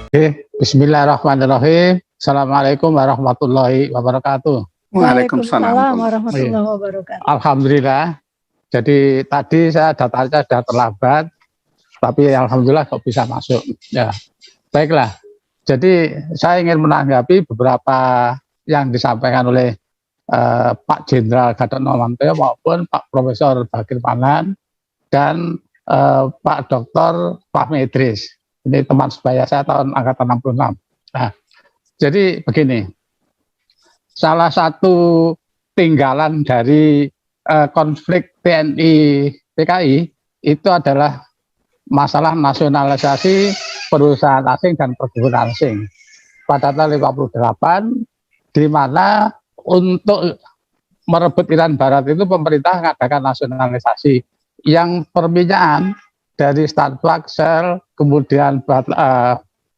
Bismillahirrahmanirrahim. Assalamualaikum warahmatullahi wabarakatuh. Waalaikumsalam warahmatullahi wabarakatuh. Alhamdulillah. Jadi tadi saya datanya sudah terlambat, tapi alhamdulillah kok bisa masuk. Ya, baiklah. Jadi saya ingin menanggapi beberapa yang disampaikan oleh Pak Jenderal Gatot Nurmantio maupun Pak Profesor Bakir Manan dan Pak Dr. Fahmi Idris. Ini teman sebaya saya tahun angkatan 66. Nah, jadi begini, salah satu tinggalan dari konflik TNI PKI itu adalah masalah nasionalisasi perusahaan asing dan perkebunan asing pada tahun 58, di mana untuk merebut Irian Barat itu pemerintah mengadakan nasionalisasi yang perminyakan dari Starbucks, Shell, kemudian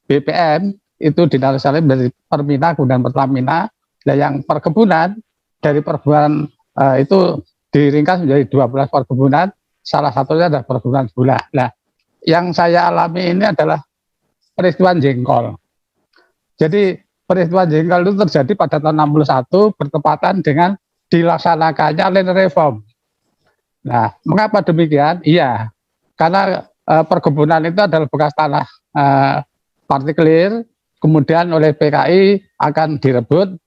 BPM itu dinasionalisasi dari Permina kemudian Pertamina. Nah, yang perkebunan dari perkebunan itu diringkas menjadi 12 perkebunan, salah satunya adalah perkebunan gula. Nah, yang saya alami ini adalah peristiwa jengkol. Jadi peristiwa jengkol itu terjadi pada tahun 61 bertepatan dengan dilaksanakannya land reform. Nah, mengapa demikian? Iya, karena perkebunan itu adalah bekas tanah partikelir, kemudian oleh PKI akan direbut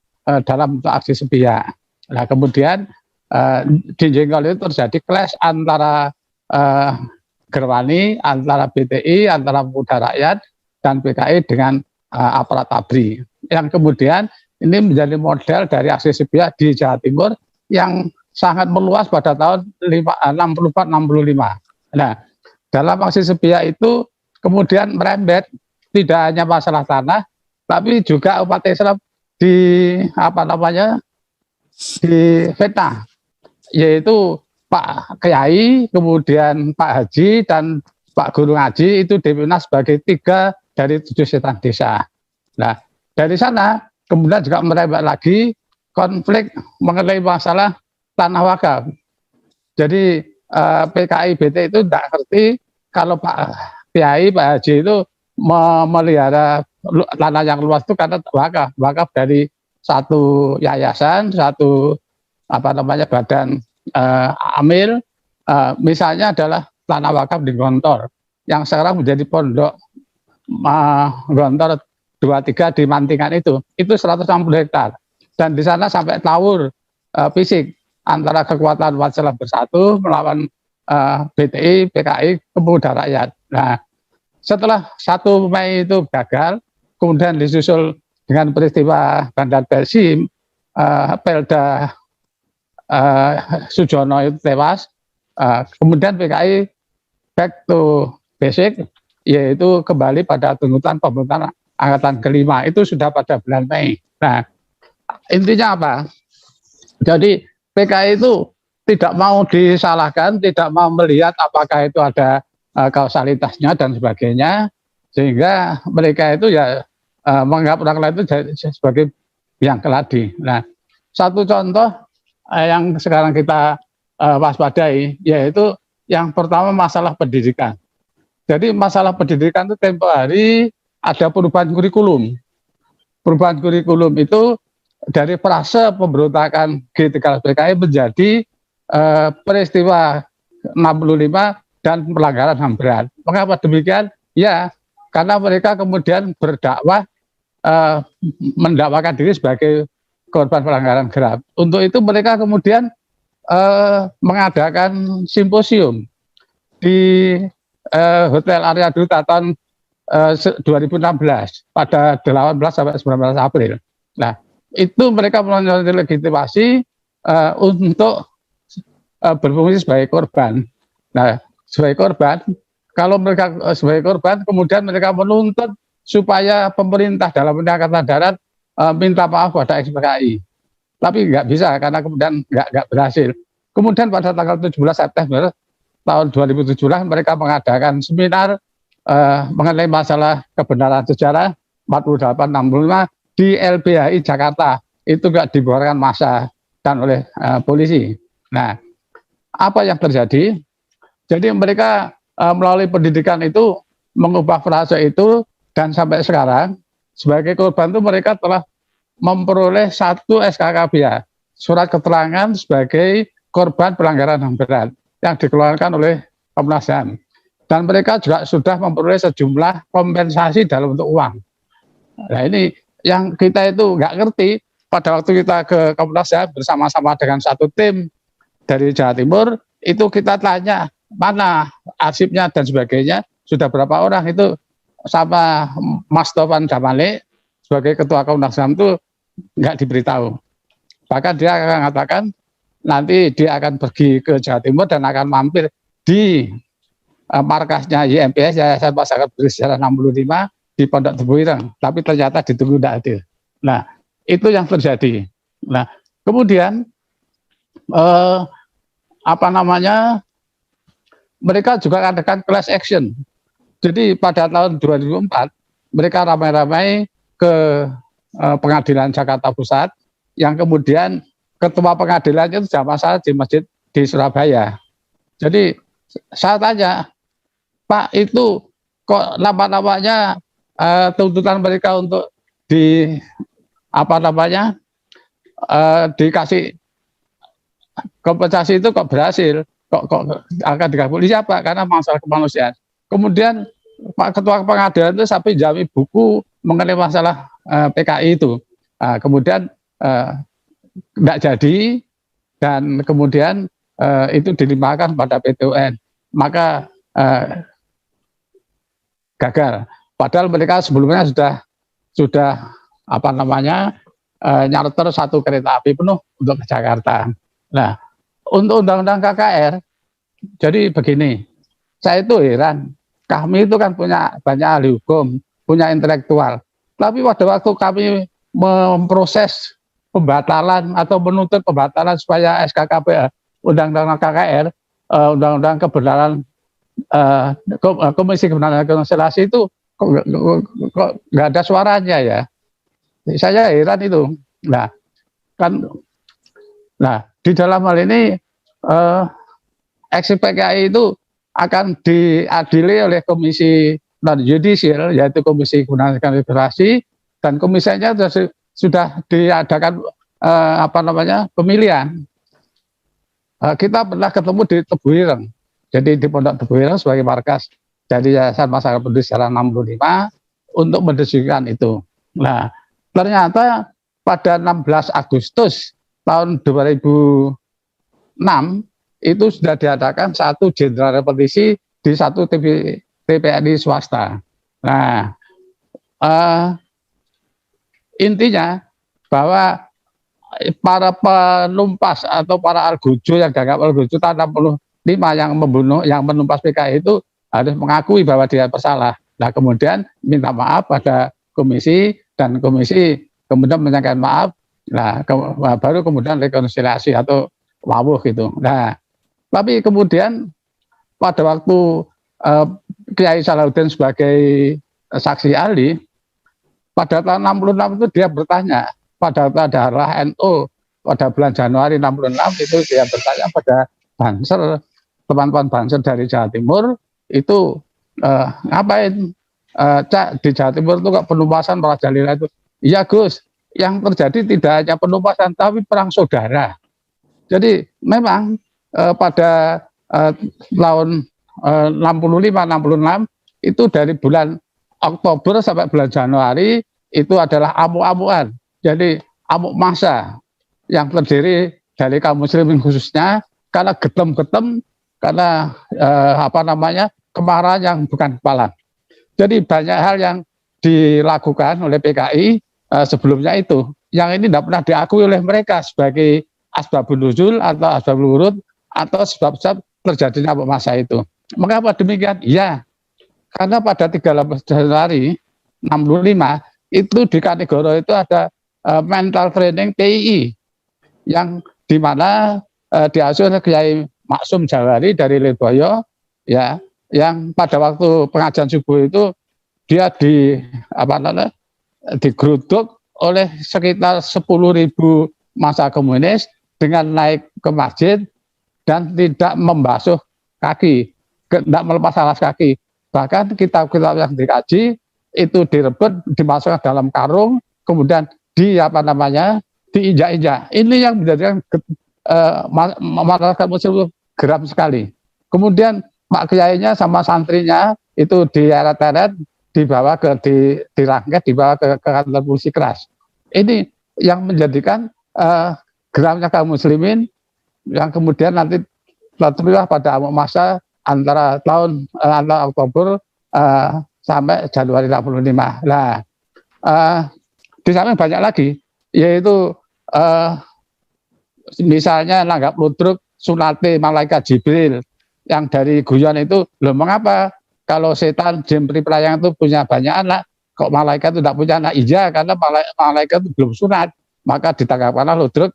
dalam bentuk aksi sepihak. Nah, kemudian di jengkol itu terjadi clash antara Gerwani, antara BTI, antara Pemuda Rakyat dan PKI dengan aparat ABRI. Yang kemudian ini menjadi model dari aksi sepihak di Jawa Timur yang sangat meluas pada tahun 64-65. Nah, dalam aksi sepihak itu kemudian merembet tidak hanya masalah tanah, tapi juga umat Islam difitnah, yaitu Pak Kiai, kemudian Pak Haji dan Pak Guru Ngaji itu dipitnah sebagai 3 dari 7 setan desa. Nah, dari sana kemudian juga merembet lagi konflik mengenai masalah tanah wakaf. Jadi PKI BT itu tidak ngerti kalau Pak Kiai, Pak Haji itu memelihara tanah yang luas itu karena wakaf dari satu yayasan, satu badan amil, misalnya adalah tanah wakaf di Gontor yang sekarang menjadi pondok Gontor 23 di Mantingan itu 160 hektar, dan di sana sampai tawur fisik antara kekuatan umat Islam bersatu melawan BTI, PKI, Pemuda Rakyat. Nah, setelah 1 Mei itu gagal, kemudian disusul dengan peristiwa Bandar Persim, Pelda Sujono itu tewas, kemudian PKI back to basic, yaitu kembali pada tuntutan pemerintahan angkatan kelima, itu sudah pada bulan Mei. Nah, intinya apa? Jadi PKI itu tidak mau disalahkan, tidak mau melihat apakah itu ada kausalitasnya dan sebagainya, sehingga mereka itu ya menganggap orang lain itu sebagai biang keladi. Nah, satu contoh yang sekarang kita waspadai, yaitu yang pertama masalah pendidikan. Jadi masalah pendidikan itu tempo hari ada perubahan kurikulum. Perubahan kurikulum itu dari frase pemberontakan G13 PKI menjadi peristiwa 65 dan pelanggaran HAM berat. Mengapa demikian? Ya, karena mereka kemudian berdakwah mendakwakan diri sebagai korban pelanggaran berat. Untuk itu mereka kemudian mengadakan simposium di Hotel Arya Duta tahun 2016 pada 18 sampai 19 April. Nah, itu mereka melalui legitimasi untuk berfungsi sebagai korban. Nah, sebagai korban, kalau mereka sebagai korban, kemudian mereka menuntut supaya pemerintah dalam Angkatan Darat minta maaf pada ex-PKI. Tapi nggak bisa karena kemudian nggak berhasil. Kemudian pada tanggal 17 September tahun 2017 mereka mengadakan seminar mengenai masalah kebenaran sejarah 4865 di LBHI Jakarta. Itu nggak dibubarkan massa dan oleh polisi. Nah, apa yang terjadi? Jadi mereka melalui pendidikan itu mengubah frase itu dan sampai sekarang sebagai korban itu mereka telah memperoleh 1 SKKBH, surat keterangan sebagai korban pelanggaran HAM berat yang dikeluarkan oleh Komnas HAM. Dan mereka juga sudah memperoleh sejumlah kompensasi dalam bentuk uang. Nah ini yang kita itu nggak ngerti, pada waktu kita ke Komnas HAM bersama-sama dengan satu tim dari Jawa Timur, itu kita tanya mana arsipnya dan sebagainya, sudah berapa orang itu, sama Mas Tovan Jamale sebagai ketua Komnas HAM itu nggak diberitahu. Bahkan dia akan mengatakan nanti dia akan pergi ke Jawa Timur dan akan mampir di markasnya YMPS, Yayasan Masyarakat Peduli Sejarah 65 di Pondok Tebu Ireng, tapi ternyata ditunggu tidak hadir. Nah, itu yang terjadi. Nah, kemudian mereka juga adakan class action. Jadi pada tahun 2004 mereka ramai-ramai ke pengadilan Jakarta Pusat, yang kemudian ketua pengadilannya itu jamaah salat di masjid di Surabaya. Jadi saya tanya, Pak, itu kok nama-namanya tuntutan mereka untuk dikasih kompensasi itu kok berhasil, kok akan dikabuli siapa? Karena masalah kemanusiaan. Kemudian Pak Ketua Pengadilan itu sampai jami buku mengenai masalah PKI itu. Kemudian tidak jadi, dan kemudian itu dilimpahkan pada PT UN, maka gagal. Padahal mereka sebelumnya sudah nyarter 1 kereta api penuh untuk ke Jakarta. Nah, untuk undang-undang KKR, jadi begini, saya itu heran, kami itu kan punya banyak ahli hukum, punya intelektual, tapi pada waktu kami memproses pembatalan atau menuntut pembatalan supaya SKKBH, undang-undang KKR, undang-undang kebenaran, Komisi Kebenaran dan Rekonsiliasi itu kok nggak ada suaranya ya. Saya heran itu. Nah, di dalam hal ini PKI itu akan diadili oleh Komisi Non Yudisial, yaitu Komisi Kebenaran dan Rekonsiliasi, dan komisinya sudah diadakan pemilihan. Kita pernah ketemu di Tebu Ireng, jadi di Pondok Tebu Ireng sebagai markas dari Yayasan Masyarakat Peduli Sejarah 65 untuk mendiskusikan itu. Nah, ternyata pada 16 Agustus tahun 2006 itu sudah diadakan satu jenderal repetisi di satu TPNI swasta. Nah, intinya bahwa para penumpas atau para algojo yang dianggap algojo tahun 65 yang menumpas PKI itu harus mengakui bahwa dia bersalah. Nah, kemudian minta maaf pada komisi, dan komisi kemudian menyatakan maaf. Nah, baru kemudian rekonsiliasi atau wawuh gitu. Nah, tapi kemudian pada waktu Kiai Salahuddin sebagai saksi ahli pada tahun 66 itu dia bertanya pada NU pada bulan Januari 66 itu dia bertanya pada Banser, teman-teman Banser dari Jawa Timur itu ngapain Cak, di Jawa Timur itu kok penumpasan merajalela itu? Iya Gus, yang terjadi tidak hanya penumpasan tapi perang saudara. Jadi memang pada tahun 65-66 itu dari bulan Oktober sampai bulan Januari itu adalah amuk-amukan. Jadi amuk massa yang terdiri dari kaum muslimin khususnya karena getem-getem, karena kemarahan yang bukan kepala. Jadi banyak hal yang dilakukan oleh PKI sebelumnya itu, yang ini tidak pernah diakui oleh mereka sebagai asbabun nuzul atau asbabul wurud atau sebab-sebab terjadinya masa itu. Mengapa demikian? Ya, karena pada 13 Januari 65 itu di Kanigoro itu ada mental training PII yang dimana diasuh oleh Kiai Maksum Jawari dari Lirboyo, ya, yang pada waktu pengajian subuh itu dia digeruduk oleh sekitar 10.000 massa komunis dengan naik ke masjid dan tidak membasuh kaki, tidak melepas alas kaki. Bahkan kitab-kitab yang dikaji itu direbut, dimasukkan dalam karung, kemudian diinjak-injak. Ini yang menjadikan masyarakat Muslim itu geram sekali. Kemudian Pak Kiainya sama santrinya itu dieret-eret, dibawa dirangkep, dibawa ke kantor polisi keras. Ini yang menjadikan geramnya kaum muslimin, yang kemudian nanti terjadilah pada masa antara Oktober sampai Januari 65. Nah, di samping banyak lagi, yaitu misalnya nanggap ludruk sunate malaikat Jibril yang dari guyon itu, loh mengapa kalau setan jin pripelayang itu punya banyak anak, kok malaikat itu tidak punya anak? Iya, karena malaikat itu belum sunat, maka ditangkapkanlah ludruk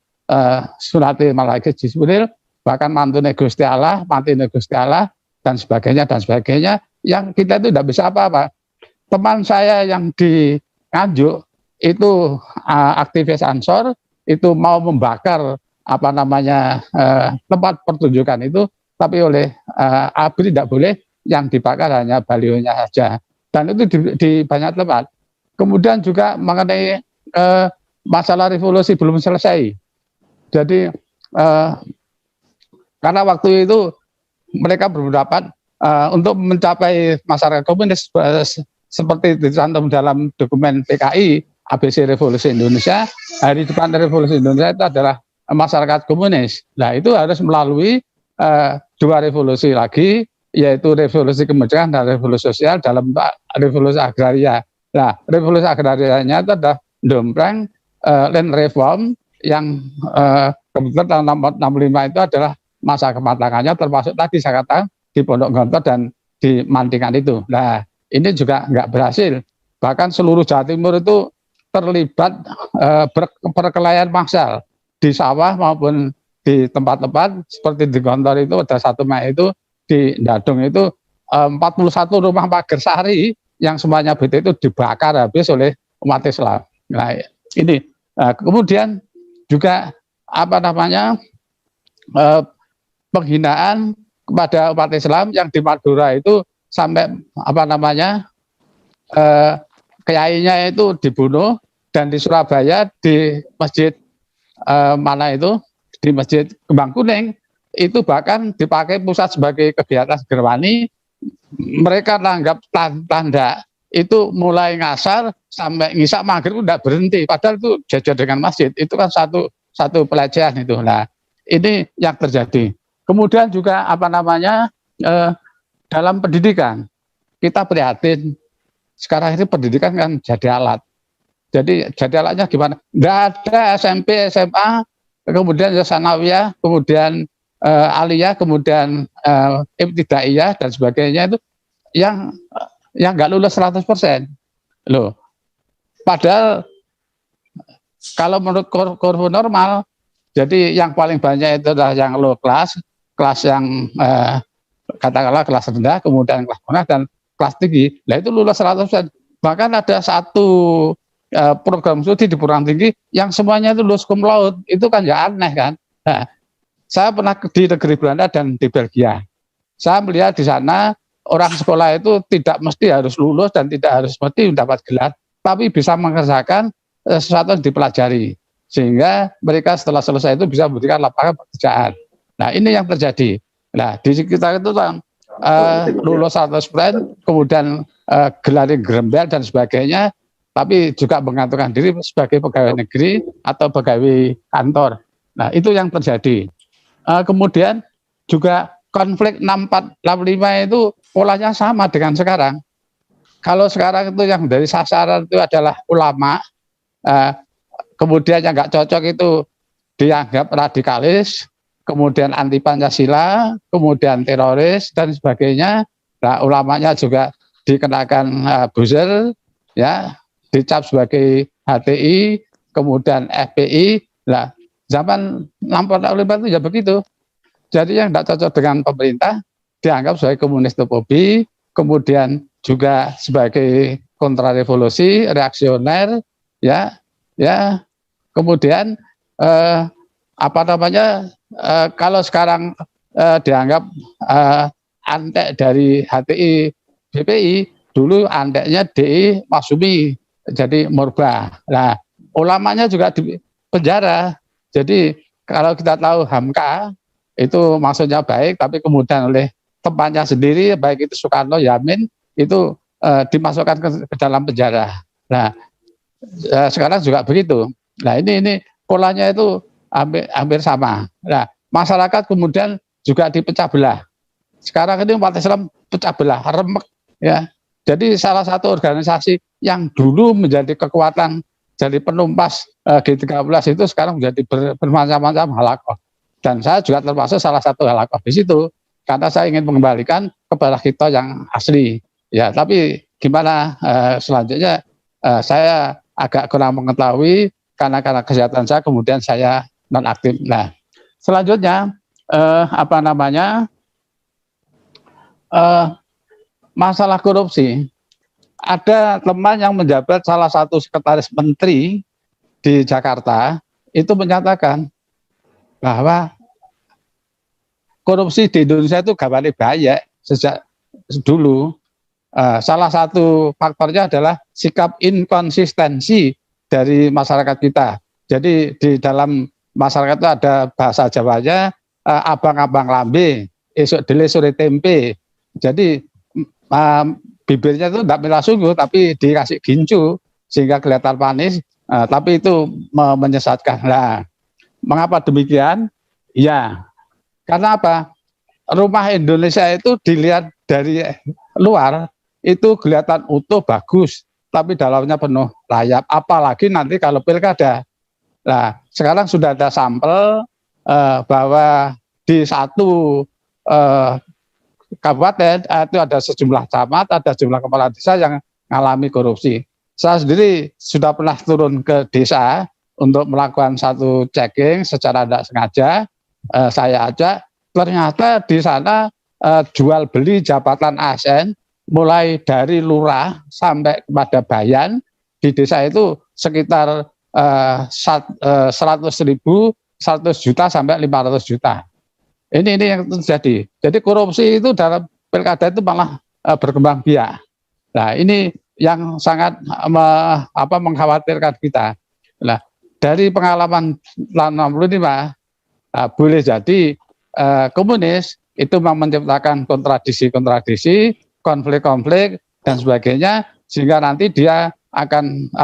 sunate malaikat Jibril, bahkan mantune Gusti Allah, mantine Gusti Allah, dan sebagainya, yang kita itu tidak bisa apa-apa. Teman saya yang di Nganjuk itu aktivis Ansor, itu mau membakar tempat pertunjukan itu, tapi oleh ABRI tidak boleh, yang dibakar hanya balionya saja, dan itu di banyak tempat. Kemudian juga mengenai masalah revolusi belum selesai. Jadi karena waktu itu mereka berpendapat untuk mencapai masyarakat komunis seperti dicantum dalam dokumen PKI ABC Revolusi Indonesia, hari depan Revolusi Indonesia itu adalah masyarakat komunis. Nah, itu harus melalui dua revolusi lagi, yaitu revolusi kemerdekaan dan revolusi sosial dalam revolusi agraria. Nah, revolusi agrarianya itu adalah dompreng land reform yang kebetulan tahun 65 itu adalah masa kematangannya, termasuk tadi saya katakan di Pondok Gontor dan di Mantingan itu. Nah, ini juga nggak berhasil. Bahkan seluruh Jawa Timur itu terlibat perkelahian massal di sawah maupun di tempat-tempat seperti di Gontor itu, ada 1 Mei itu di Dadung itu 41 rumah pagar sari yang semuanya BT itu dibakar habis oleh umat Islam. Nah, ini kemudian juga penghinaan kepada umat Islam yang di Madura itu sampai kiainya itu dibunuh, dan di Surabaya di masjid di Masjid Kembang Kuning itu bahkan dipakai pusat sebagai kegiatan gerwani. Mereka nanggap tanda itu mulai ngasar sampai ngisak maghrib tidak berhenti, padahal itu jajar dengan masjid. Itu kan satu pelecehan itu. Nah, ini yang terjadi. Kemudian juga dalam pendidikan kita prihatin. Sekarang ini pendidikan kan jadi alat. Jadi alatnya gimana? Tidak ada SMP, SMA, kemudian sanawiyah, kemudian aliyah, kemudian ibtidaiyah dan sebagainya itu yang nggak lulus 100%. Loh. Padahal kalau menurut kurva normal, jadi yang paling banyak itu adalah yang low class, kelas yang katakanlah kelas rendah, kemudian kelas menengah dan kelas tinggi. Nah, itu lulus 100%. Bahkan ada satu program studi di perguruan tinggi yang semuanya itu lulus cum laude. Itu kan ya aneh kan. Nah, saya pernah di negeri Belanda dan di Belgia. Saya melihat di sana orang sekolah itu tidak mesti harus lulus dan tidak harus mesti mendapat gelar, tapi bisa mengerjakan sesuatu yang dipelajari, sehingga mereka setelah selesai itu bisa memberikan lapangan pekerjaan. Nah, ini yang terjadi. Nah, di sekitar itu kan lulus 100%, kemudian gelarnya gerembel dan sebagainya, tapi juga mengatakan diri sebagai pegawai negeri atau pegawai kantor. Nah, itu yang terjadi. Kemudian juga konflik 64-65 itu polanya sama dengan sekarang. Kalau sekarang itu yang dari sasaran itu adalah ulama, kemudian yang nggak cocok itu dianggap radikalis, kemudian anti Pancasila, kemudian teroris dan sebagainya. Nah, ulamanya juga dikenakan buzzer, ya, dicap sebagai HTI, kemudian FPI. Nah, zaman 65 itu ya begitu. Jadi yang tidak cocok dengan pemerintah dianggap sebagai komunistofobi, kemudian juga sebagai kontrarevolusi, reaksioner, ya. Kemudian kalau sekarang dianggap antek dari HTI, BPI, dulu andeknya DI Maksumi jadi Murba. Nah, ulamanya juga di penjara. Jadi kalau kita tahu Hamka itu maksudnya baik, tapi kemudian oleh temannya sendiri, baik itu Soekarno, Yamin, itu dimasukkan ke dalam penjara. Nah, sekarang juga begitu. Nah, ini polanya itu hampir sama. Nah, masyarakat kemudian juga dipecah belah. Sekarang ini umat Islam pecah belah, remek, ya. Jadi salah satu organisasi yang dulu menjadi kekuatan jadi penumpas G13 itu sekarang menjadi bermacam-macam halakoh. Dan saya juga termasuk salah satu halakoh di situ karena saya ingin mengembalikan kepada kita yang asli. Ya, tapi gimana selanjutnya saya agak kurang mengetahui karena kesehatan saya kemudian saya nonaktif. Nah, selanjutnya masalah korupsi. Ada teman yang menjabat salah satu sekretaris menteri di Jakarta itu menyatakan bahwa korupsi di Indonesia itu gawane bahaya sejak dulu. Salah satu faktornya adalah sikap inkonsistensi dari masyarakat kita. Jadi di dalam masyarakat itu ada bahasa Jawanya abang-abang lambe, esok dele sore tempe. Jadi bibirnya itu tidak merah sungguh tapi dikasih gincu sehingga kelihatan manis, tapi itu menyesatkan. Nah, mengapa demikian? Ya, karena apa? Rumah Indonesia itu dilihat dari luar itu kelihatan utuh bagus, tapi dalamnya penuh rayap. Apalagi nanti kalau pilkada. Nah, sekarang sudah ada sampel bahwa di satu kabupaten itu ada sejumlah camat, ada sejumlah kepala desa yang mengalami korupsi. Saya sendiri sudah pernah turun ke desa untuk melakukan satu checking secara tidak sengaja. Saya ajak, ternyata di sana jual beli jabatan ASN mulai dari lurah sampai kepada bayan di desa itu sekitar 100.000, 100 juta sampai 500 juta. Ini yang terjadi. Jadi korupsi itu dalam pilkada itu malah berkembang biak. Nah, ini yang sangat mengkhawatirkan kita. Nah, dari pengalaman tahun 65 boleh jadi komunis itu menciptakan kontradiksi-kontradiksi, konflik-konflik dan sebagainya sehingga nanti dia akan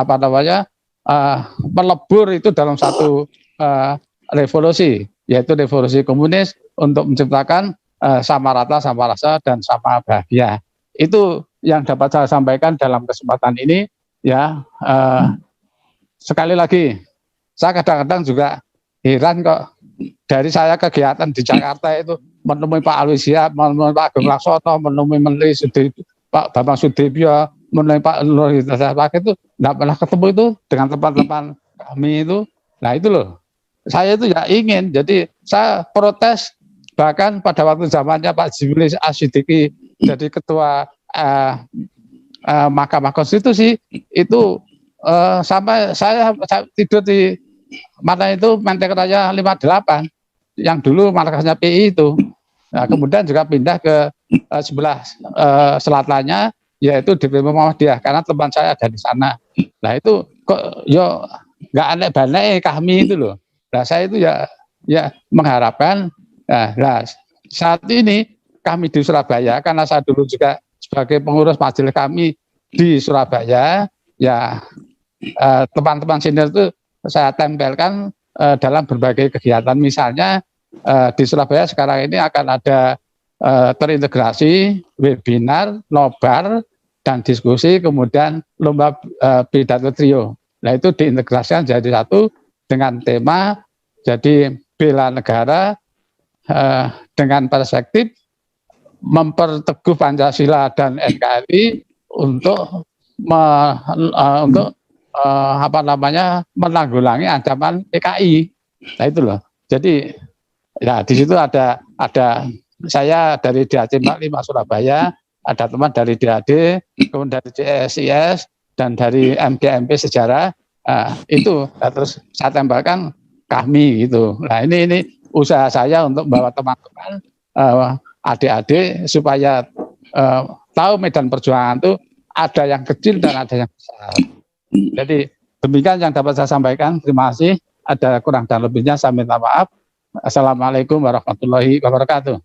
melebur itu dalam satu revolusi, yaitu revolusi komunis untuk menciptakan sama rata, sama rasa, dan sama bahagia. Itu yang dapat saya sampaikan dalam kesempatan ini. Ya, sekali lagi, saya kadang-kadang juga heran kok dari saya kegiatan di Jakarta itu menemui Pak Alwi Siap, menemui Pak Agung Laksono, menemui Menteri Pak Bambang Sudibyo, menemui Pak Nur Hidayat itu tidak pernah ketemu itu dengan teman-teman kami itu. Nah itu loh. Saya itu ya ingin, jadi saya protes bahkan pada waktu zamannya Pak Jimli Asyidiki jadi ketua Mahkamah Konstitusi itu sampai saya tidur di mana itu Menteng Raya 58 yang dulu markasnya PI itu. Nah, kemudian juga pindah ke sebelah selatannya yaitu DP Muhammadiyah karena teman saya ada di sana. Nah itu kok yo nggak aneh-aneh kami itu loh. Nah saya itu ya mengharapkan nah saat ini kami di Surabaya karena saya dulu juga sebagai pengurus majelis kami di Surabaya ya teman-teman senior itu saya tempelkan dalam berbagai kegiatan misalnya di Surabaya sekarang ini akan ada terintegrasi webinar, nobar dan diskusi kemudian lomba pidato trio. Nah itu diintegrasikan jadi satu dengan tema jadi bela negara dengan perspektif memperteguh Pancasila dan NKRI untuk menanggulangi ancaman PKI. Nah itu loh. Jadi ya di situ ada saya dari DAC 45 Surabaya, ada teman dari DAD, kemudian dari CSIS dan dari MGMP Sejarah. Itu terus saya tempelkan kami gitu. Nah ini usaha saya untuk membawa teman-teman adik-adik supaya tahu medan perjuangan itu ada yang kecil dan ada yang besar. Jadi demikian yang dapat saya sampaikan. Terima kasih. Ada kurang dan lebihnya saya minta maaf. Assalamualaikum warahmatullahi wabarakatuh.